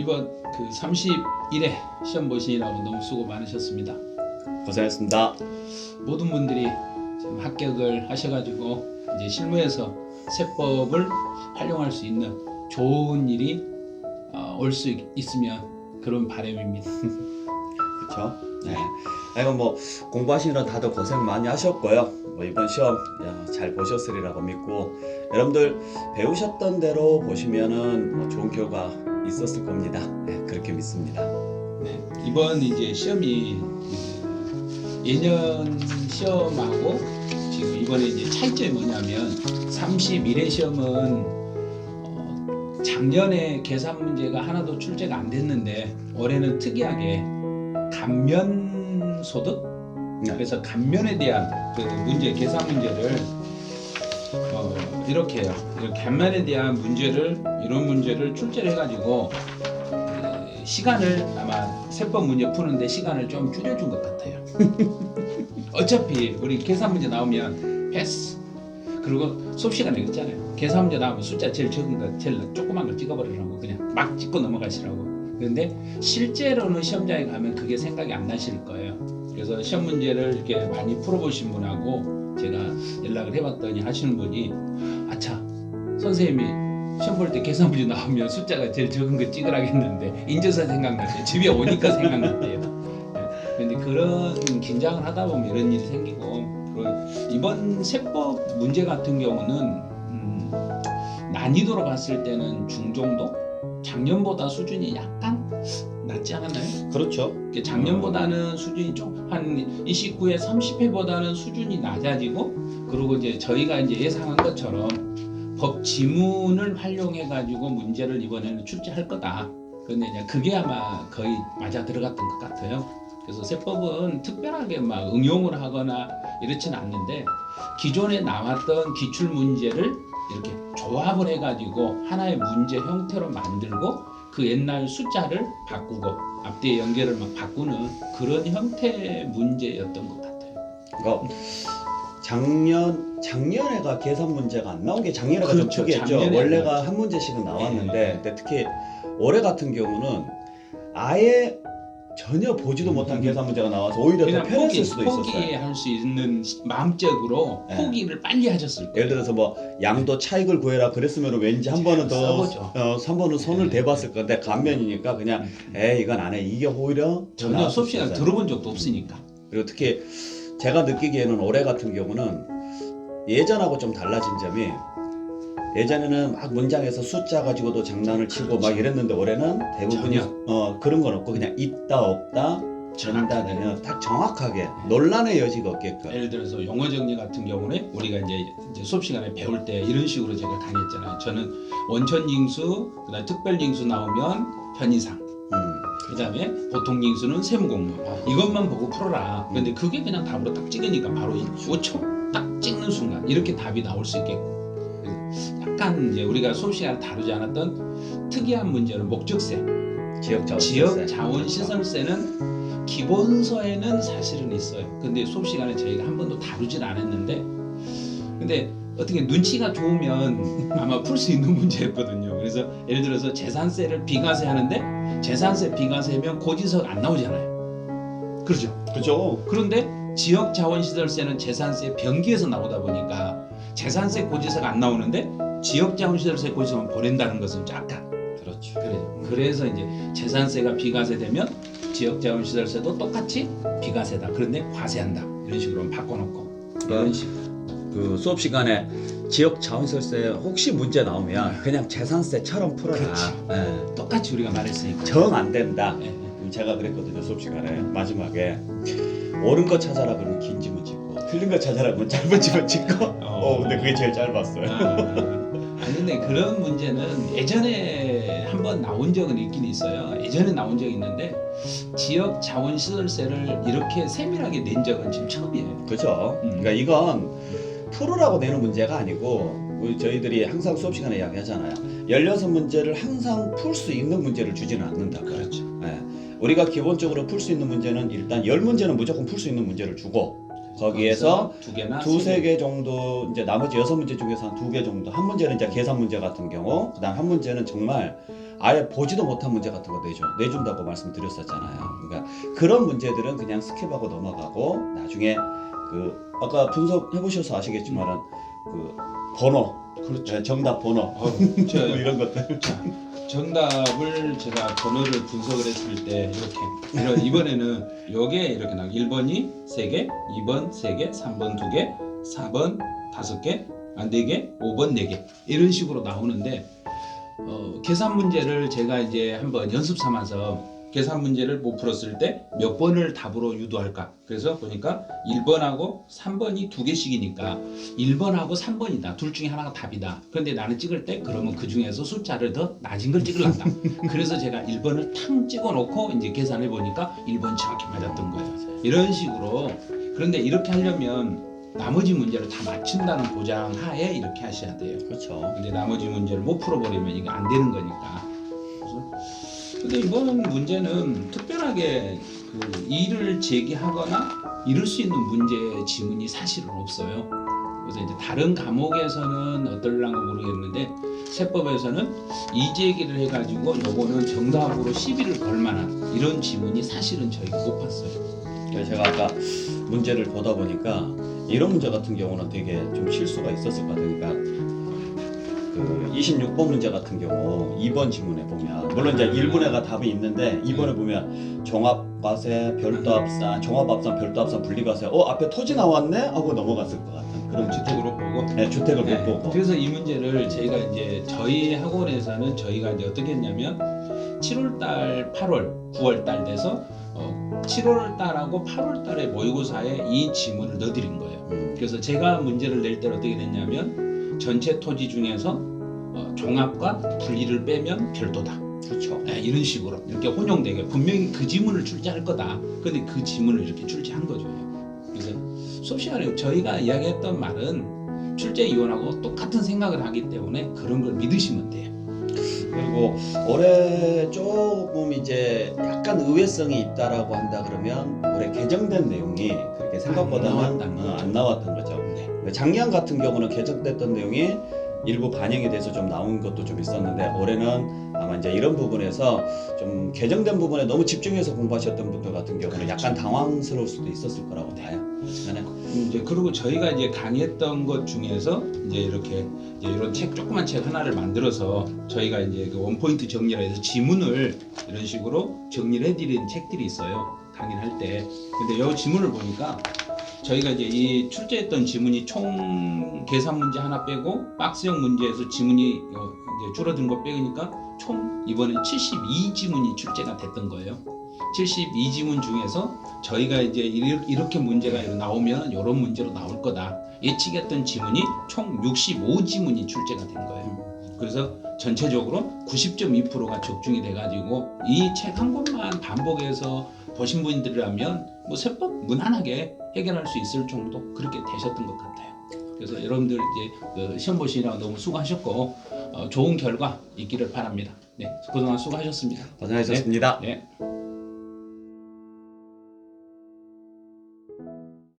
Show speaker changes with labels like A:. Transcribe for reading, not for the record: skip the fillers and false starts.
A: 이번 그 30일에 시험 보시느라고 너무 수고 많으셨습니다.
B: 고생했습니다.
A: 모든 분들이 지금 합격을 하셔가지고 이제 실무에서 세법을 활용할 수 있는 좋은 일이 올 수 있으면 그런 바람입니다.
B: 그렇죠? 네. 아이고 뭐 공부하시느라 다들 고생 많이 하셨고요. 뭐 이번 시험 잘 보셨으리라고 믿고 여러분들 배우셨던 대로 보시면은 뭐 좋은 결과 있었을 겁니다. 네, 그렇게 믿습니다.
A: 네, 이번 이제 시험이 예년 시험하고 지금 이번에 이제 차이점이 뭐냐면 31회 시험은 작년에 계산 문제가 하나도 출제가 안 됐는데 올해는 특이하게 감면 소득 그래서 감면에 대한 그 문제 계산 문제를 이렇게 해요. 이렇게 감면에 대한 문제를 이런 문제를 출제를 해가지고 시간을 아마 세법 문제 푸는데 시간을 좀 줄여준 것 같아요. 어차피 우리 계산 문제 나오면 패스. 그리고 수업 시간에 그랬잖아요. 계산 문제 나오면 숫자 제일 적은 거, 제일 조그만 거 찍어버리라고 그냥 막 찍고 넘어가시라고. 그런데 실제로는 시험장에 가면 그게 생각이 안 나실 거예요. 그래서 시험 문제를 이렇게 많이 풀어보신 분하고 제가 연락을 해봤더니 하시는 분이 아차 선생님이 시험 볼 때 계산 문제 나오면 숫자가 제일 적은 거 찍으라고 했는데 인제서 생각났대요. 집에 오니까 생각났대요. 그런데 그런 긴장을 하다 보면 이런 일이 생기고 이번 세법 문제 같은 경우는 난이도로 봤을 때는 중정도? 작년보다 수준이 약간 낮지 않았나요?
B: 그렇죠.
A: 작년보다는 수준이 좀 한 29회 30회보다는 수준이 낮아지고 그리고 이제 저희가 이제 예상한 것처럼 법 지문을 활용해 가지고 문제를 이번에는 출제할 거다. 근데 이제 그게 아마 거의 맞아 들어갔던 것 같아요. 그래서 세법은 특별하게 막 응용을 하거나 이렇지는 않는데 기존에 나왔던 기출 문제를 이렇게 조합을 해가지고 하나의 문제 형태로 만들고 그 옛날 숫자를 바꾸고 앞뒤에 연결을 막 바꾸는 그런 형태의 문제였던 것 같아요.
B: 그러니까 작년에가 계산 문제가 안 나온 게 작년에가
A: 그렇죠.
B: 좀 특이했죠.
A: 작년에
B: 원래가 한 문제씩은 나왔는데
A: 네.
B: 근데 특히 올해 같은 경우는 아예 전혀 보지도 못한 계산 문제가 나와서 오히려 더
A: 그냥
B: 편했을 수도 있었어요.
A: 포기할 수 있는 마음적으로
B: 네.
A: 포기를 빨리 하셨을 거예요.
B: 예를 들어서 뭐 양도 차익을 구해라 그랬으면 왠지 한 번은 더
A: 써보죠.
B: 3번은 손을 대봤을 건데 감면이니까 그냥 이건 안 해. 이게 오히려
A: 전혀 수업 시간 들어본 적도 없으니까.
B: 그리고 특히 제가 느끼기에는 올해 같은 경우는 예전하고 좀 달라진 점이 예전에는 막 문장에서 숫자 가지고도 장난을 치고
A: 그렇죠.
B: 막 이랬는데 올해는 대부분이 그런 건 없고 그냥 있다 없다 전달되면 딱 정확하게 논란의 여지가 없게끔.
A: 예를 들어서 용어 정리 같은 경우는 우리가 이제 수업 시간에 배울 때 이런 식으로 제가 강의했잖아요. 저는 원천징수, 그다음 특별징수 나오면 편의상, 그다음에 보통징수는 세무공무 이것만 보고 풀어라. 그런데 그게 그냥 답으로 딱 찍으니까 바로 5초 딱 찍는 순간 이렇게 답이 나올 수 있겠고. 약간 이제 우리가 수업 시간에 다루지 않았던 특이한 문제는 목적세, 지역자원시설세는 기본서에는 사실은 있어요. 근데 수업 시간에 저희가 한 번도 다루질 않았는데, 근데 어떻게 눈치가 좋으면 아마 풀 수 있는 문제였거든요. 그래서 예를 들어서 재산세를 비과세 하는데 재산세 비과세면 고지서가 안 나오잖아요. 그렇죠?
B: 그죠.
A: 그런데 지역자원시설세는 재산세 변기에서 나오다 보니까 재산세 고지서가 안 나오는데 지역자원시설세 고지서만 보낸다는 것은 약간
B: 그렇죠.
A: 그래요. 그래서 이제 재산세가 비과세되면 지역자원시설세도 똑같이 비과세다. 그런데 과세한다. 이런 식으로 바꿔놓고 이런 식으로.
B: 그 수업 시간에 지역 자원시설세 혹시 문제 나오면 그냥 재산세처럼 풀어라.
A: 그렇지. 똑같이 우리가 말했으니까.
B: 정 안 된다.
A: 네.
B: 제가 그랬거든요. 수업 시간에 마지막에 옳은 거 찾아라 그러면 긴 지문 찍고 틀린 거 찾아라 그러면 짧은 지문 찍고. 근데 그게 제일 짧았어요.
A: 아니 근데 그런 문제는 예전에 한번 나온 적은 있긴 있어요. 예전에 나온 적이 있는데 지역 자원시설세를 이렇게 세밀하게 낸 적은 지금 처음이에요.
B: 그렇죠. 그러니까 이건 풀으라고 내는 문제가 아니고 저희들이 항상 수업 시간에 이야기하잖아요. 16문제를 항상 풀 수 있는 문제를 주지는 않는다.
A: 그렇죠.
B: 네. 우리가 기본적으로 풀 수 있는 문제는 일단 10문제는 무조건 풀 수 있는 문제를 주고 거기에서 두세 개 정도 이제 나머지 6문제 중에서 한 2개 정도 한 문제는 이제 계산 문제 같은 경우 그다음 한 문제는 정말 아예 보지도 못한 문제 같은 거 내준다고 말씀드렸었잖아요. 그러니까 그런 문제들은 그냥 스킵하고 넘어가고 나중에 그 아까 분석해 보셔서 아시겠지만은 그 번호,
A: 그렇죠.
B: 네, 정답 번호 뭐 이런 것들.
A: 자, 정답을 제가 번호를 분석을 했을 때 이렇게 이번에는 요게 이렇게 나와. 1번이 3개, 2번 3개, 3번 2개, 4번 5개, 4개, 5번 4개 이런 식으로 나오는데 계산 문제를 제가 이제 한번 연습 삼아서 계산 문제를 못 풀었을 때 몇 번을 답으로 유도할까? 그래서 보니까 1번하고 3번이 2개씩이니까 1번하고 3번이다. 둘 중에 하나가 답이다. 그런데 나는 찍을 때 그러면 그 중에서 숫자를 더 낮은 걸 찍으려다. 그래서 제가 1번을 탕 찍어 놓고 이제 계산해 보니까 1번 정확히 맞았던 거예요. 이런 식으로. 그런데 이렇게 하려면 나머지 문제를 다 맞춘다는 보장 하에 이렇게 하셔야 돼요.
B: 그렇죠.
A: 근데 나머지 문제를 못 풀어버리면 이게 안 되는 거니까. 근데 이번 문제는 특별하게 그 이의를 제기하거나 이룰 수 있는 문제 지문이 사실은 없어요. 그래서 이제 다른 과목에서는 어떨랑가 모르겠는데 세법에서는 이의 제기를 해가지고 요거는 정답으로 시비를 걸 만한 이런 지문이 사실은 저희가 못 봤어요.
B: 그래서 제가 아까 문제를 보다 보니까 이런 문제 같은 경우는 되게 좀 실수가 있었을 것 같으니까 그 26번 문제 같은 경우 2번 지문에 보면 물론 이제 1번에가 답이 있는데 2번에 보면 종합과세, 별도합산, 종합합산, 별도합산, 분리과세 앞에 토지 나왔네? 하고 넘어갔을 것 같은 그런
A: 주택으로 보고.
B: 네, 주택을
A: 네,
B: 못 보고.
A: 그래서 이 문제를 저희가 이제 저희 학원에서는 저희가 이제 어떻게 했냐면 7월달, 8월, 9월달 돼서 7월달하고 8월달에 모의고사에 이 지문을 넣어드린 거예요. 그래서 제가 문제를 낼 때는 어떻게 됐냐면 전체 토지 중에서 종합과 분리를 빼면 별도다.
B: 그렇죠.
A: 네, 이런 식으로 이렇게 혼용되게 분명히 그 지문을 출제할 거다. 근데 그 지문을 이렇게 출제한 거죠. 그래서 수업 시간에 저희가 이야기했던 말은 출제 이원하고 똑같은 생각을 하기 때문에 그런 걸 믿으시면 돼요.
B: 그리고 올해 조금 이제 약간 의외성이 있다라고 한다 그러면 올해 개정된 내용이 그렇게 생각보다는 안 나왔던 거죠.
A: 네.
B: 작년 같은 경우는 개정됐던 내용이 일부 반영이 돼서 좀 나온 것도 좀 있었는데 올해는 아마 이제 이런 부분에서 좀 개정된 부분에 너무 집중해서 공부하셨던 분들 같은 경우는 약간 당황스러울 수도 있었을 거라고 봐요.
A: 이제 그리고 저희가 이제 강의했던 것 중에서 이제 이렇게 이제 이런 책 조그만 책 하나를 만들어서 저희가 이제 그 원포인트 정리를 해서 지문을 이런 식으로 정리를 해드린 책들이 있어요. 강의를 할 때. 근데 이 지문을 보니까 저희가 이제 이 출제했던 지문이 총 계산 문제 하나 빼고 박스형 문제에서 지문이 이제 줄어든 거 빼니까 총 이번에 72지문이 출제가 됐던 거예요. 72지문 중에서 저희가 이제 이렇게 문제가 나오면 이런 문제로 나올 거다 예측했던 지문이 총 65지문이 출제가 된 거예요. 그래서 전체적으로 90.2%가 적중이 돼가지고 이 책 한 권만 반복해서 보신 분들이라면 뭐 세법 무난하게 해결할 수 있을 정도 그렇게 되셨던 것 같아요. 그래서 여러분들 이제 그 시험 보시느라 너무 수고하셨고 좋은 결과 있기를 바랍니다. 네, 그동안 수고하셨습니다.
B: 고생하셨습니다.
A: 네.